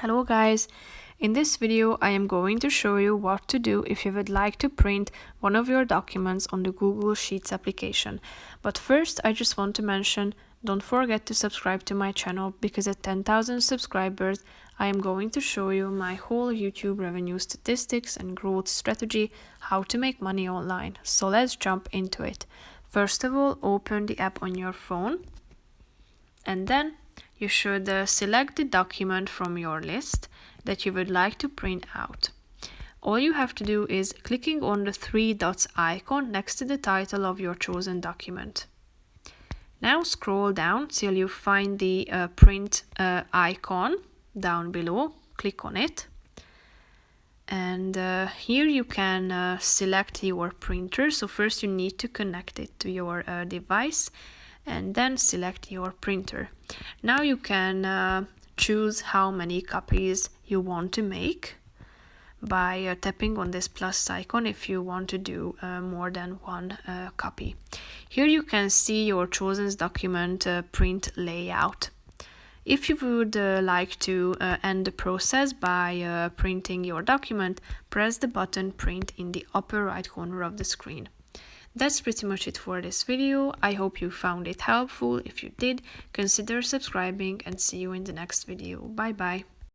Hello guys, in this video I am going to show you what to do if you would like to print one of your documents on the Google Sheets application. But first I just want to mention, don't forget to subscribe to my channel because at 10,000 subscribers I am going to show you my whole YouTube revenue statistics and growth strategy, how to make money online. So let's jump into it. First of all, open the app on your phone and then you should select the document from your list that you would like to print out. All you have to do is clicking on the three dots icon next to the title of your chosen document. Now scroll down till you find the print icon down below. Click on it. And here you can select your printer. So first you need to connect it to your device and then select your printer. Now you can choose how many copies you want to make by tapping on this plus icon if you want to do more than one copy. Here you can see your chosen document print layout. If you would like to end the process by printing your document, press the button print in the upper right corner of the screen. That's pretty much it for this video. I hope you found it helpful. If you did, consider subscribing and see you in the next video. Bye bye.